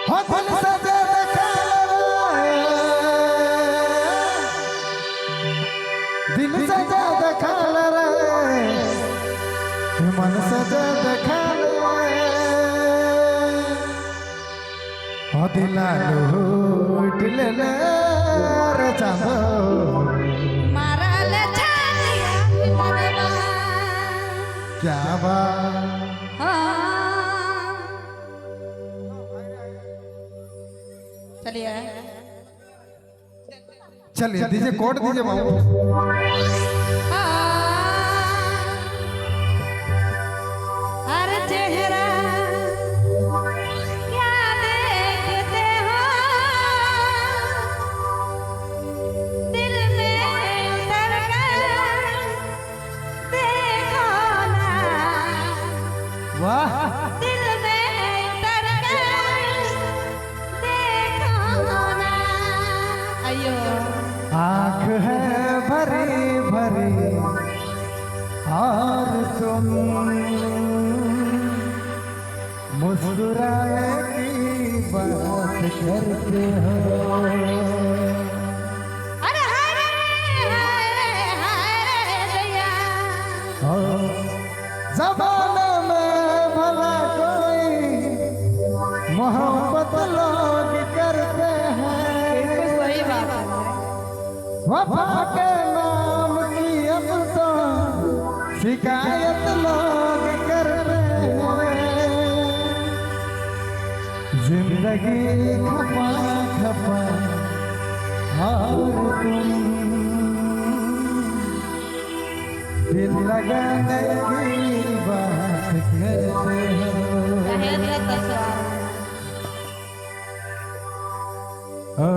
हो दिल सजे दिल सजे देखाल रे मन सजे देखाल हो दिला लूट ले रे चांदो मारा ले छाया क्या बात चलिए चलिए दीजिए कोड दीजिए बाबू हर चेहरा क्या देखते हो दिल में उतर कर देखो ना वाह दिल में उतर कर देखो ना अयो आँख है भरी भरी और तुम मुस्कुराए की बात करते हो अरे हाय दया ज़माने में भला कोई मोहब्बत लोग करते हैं सही बात है वफा के नाम की अब तो शिकायत लोग कर रहे हैं जिंदगी खपा खपा और तुम दिल लगाने की बात करते हो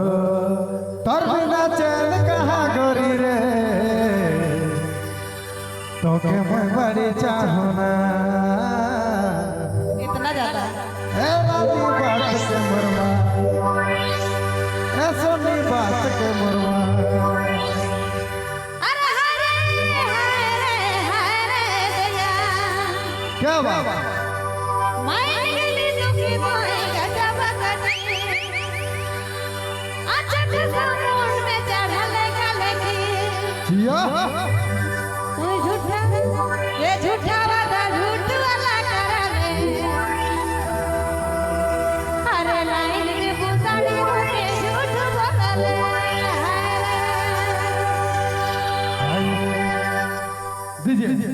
तर बिना चैन कहाँ गोरी रे तो के मैं बड़ी चाहूना इतना ज्यादा ए रानी बात के मुरवा ए सोनी बात के मुरवा अरे हाय दया क्या बात मैं गली दुखी बोए गजब कटी अच्छा समुन में चढ़ल गलगी जिया तू झूठा ये झूठा वादा झूठ वाला करले अरे लाइन में बुसाड़ी के झूठ बोलले दीजिए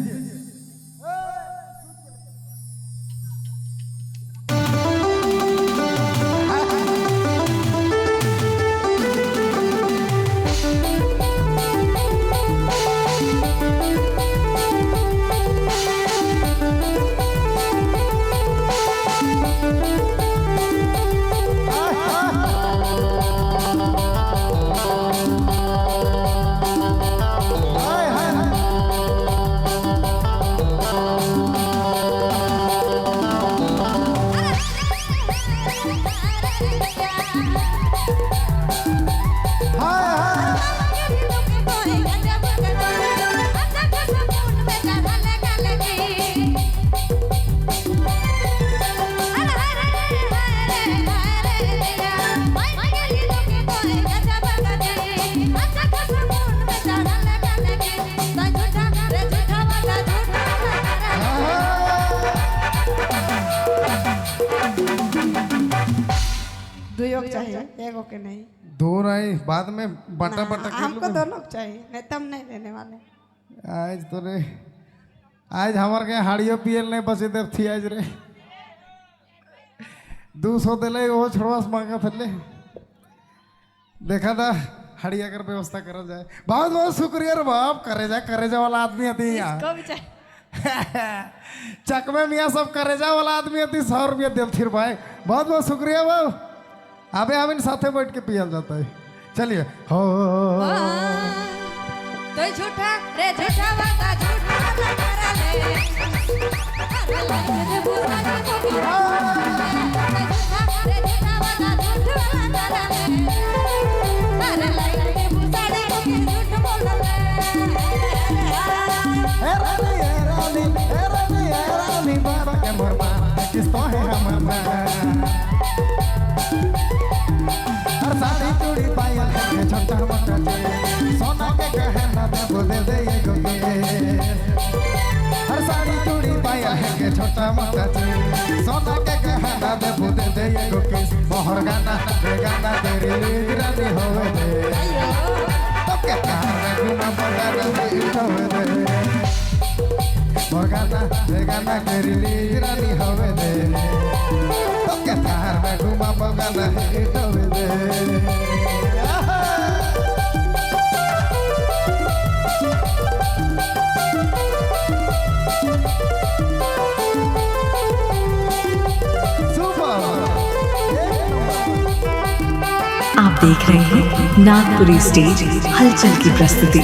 दो योग चाहिए एगो के नहीं दो नहीं बाद में बटा बटा के हमको दो लोग चाहिए नहीं तब नहीं देने वाले आज तो रे आज हमारे के हाड़ियो पियल नहीं बचे देव थी आज रे 200 दिले वो छोड़वास मांगा थले देखा था हड़िया कर व्यवस्था करा जाए बहुत बहुत शुक्रिया रे बाप करे जा वाला आदमी आती यहाँ इसको भी चाहिए चकमे मियाँ सब करे जा वाला आदमी आती 100 रुपया दिल फिर भाई बहुत बहुत शुक्रिया बाबू अबे हम इन साथे बैठ के पियल जाता है चलिए हो तो झूठा रे झूठा वादा झूठा वादा करा ले अरे बुरा रे झूठा वादा झूठा वादा करा ले अरे लाइट बुसाड़े के झूठ बोल रानी बाबा के मोरबा किस तो है हमारा सोना के गहना दे बुदे दे ये गोकेश मोहर गाना तेरी लीज रानी होवे दे तो के कार में घुमा बगाना हिट होवे दे मोहर गाना तेरी लीज रानी होवे दे तो के कार में घुमा बगाना हिट होवे दे आप देख रहे हैं नागपुरी स्टेज हलचल की प्रस्तुति।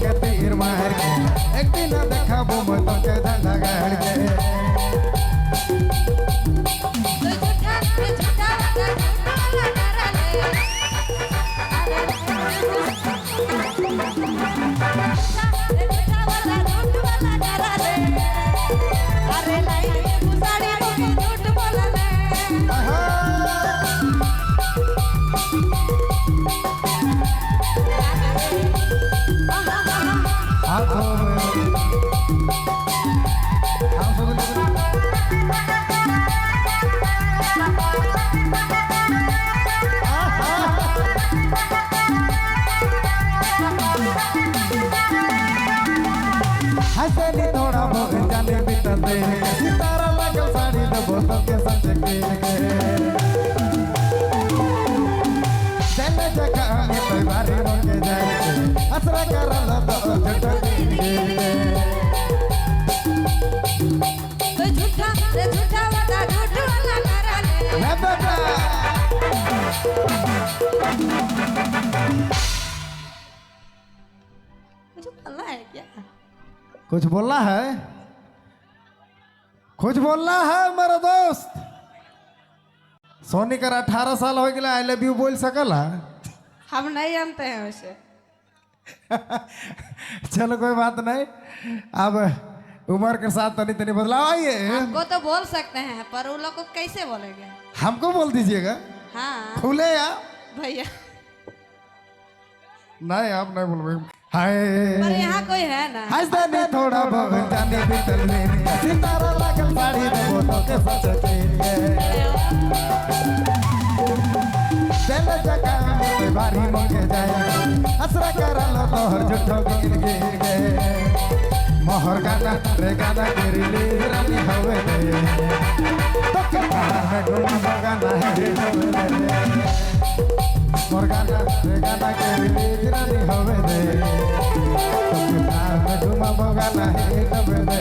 के तीर मार के एक दिन देखा वो तो के धंधा गाड़ के हंसनी थोड़ा बहुत जाने बीतल दे सितारा लगे साड़ी दे बोतल के संग के चले जगह में कोई बारी रोके जाए असरा कर लो तो झूठा तो झूठा रे झूठा वाला झूठ वाला करा ले है बेटा मुझे पता है क्या कुछ बोलना है मेरा दोस्त सोनी कर 18 साल हो गया आई लव यू बोल सकला हम नहीं जानते हैं वैसे चलो कोई बात नहीं अब उम्र के साथ तनी तनी बदलाव आइए हमको तो बोल सकते हैं पर उन लोग को कैसे बोलेंगे हमको बोल दीजिएगा हाँ खुले या भैया नहीं आप नहीं बोल हाय पर यहाँ कोई है ना हंसनी थोड़ा बहुत जाने बीतल में सितारा लगल साड़ी दे बोतल के सच के चल जगह में कोई बारी मंगे जाए असरा कर लो तोहर झूठो गिर गे मोहर गाना रे गाना तेरी लीज रानी होवे दे तो के कार में घुमा बगाना है मोहर गाना रे गाना तेरी लीज रानी होवे दे तो के कार में घुमा बगाना है होवे दे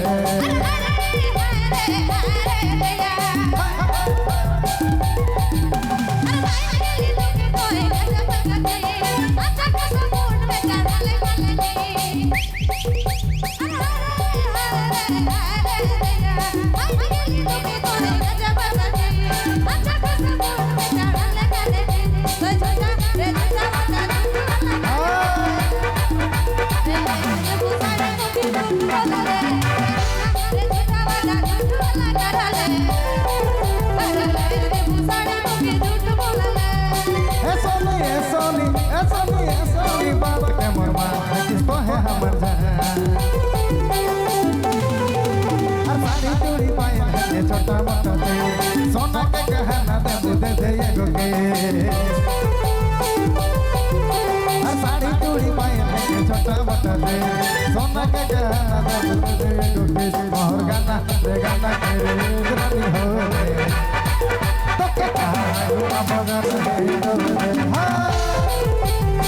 सोनी बात के मरमा किसको है हमर जान साड़ी चूड़ी पायल है छोटा मोटा दे सोना के गहना दे बुदे दे ये गोके साड़ी चूड़ी पायल है छोटा मोटा दे सोना के गहना दे बुदे दे ये गोके मोहर गाना रे गाना तेरे रानी हो तो के कहा बगल है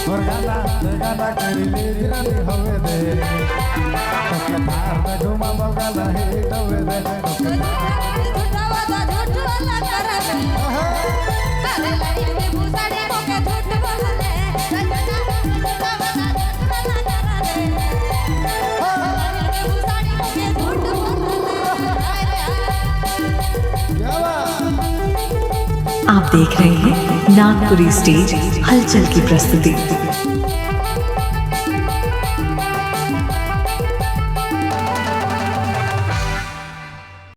और गाना तेरी लीज रानी होवे दे तो के थार में घुमा बगल है होवे दे झूठा वाला झूठ वाला करा ले अरे लाई के भूसाड़ी मोके झूठ बोला ले झूठा वाला झूठ वाला करा ले अरे के भूसाड़ी मोके झूठ बोला ले आप देख रहे हैं नागपुरी स्टेज हलचल की प्रस्तुति।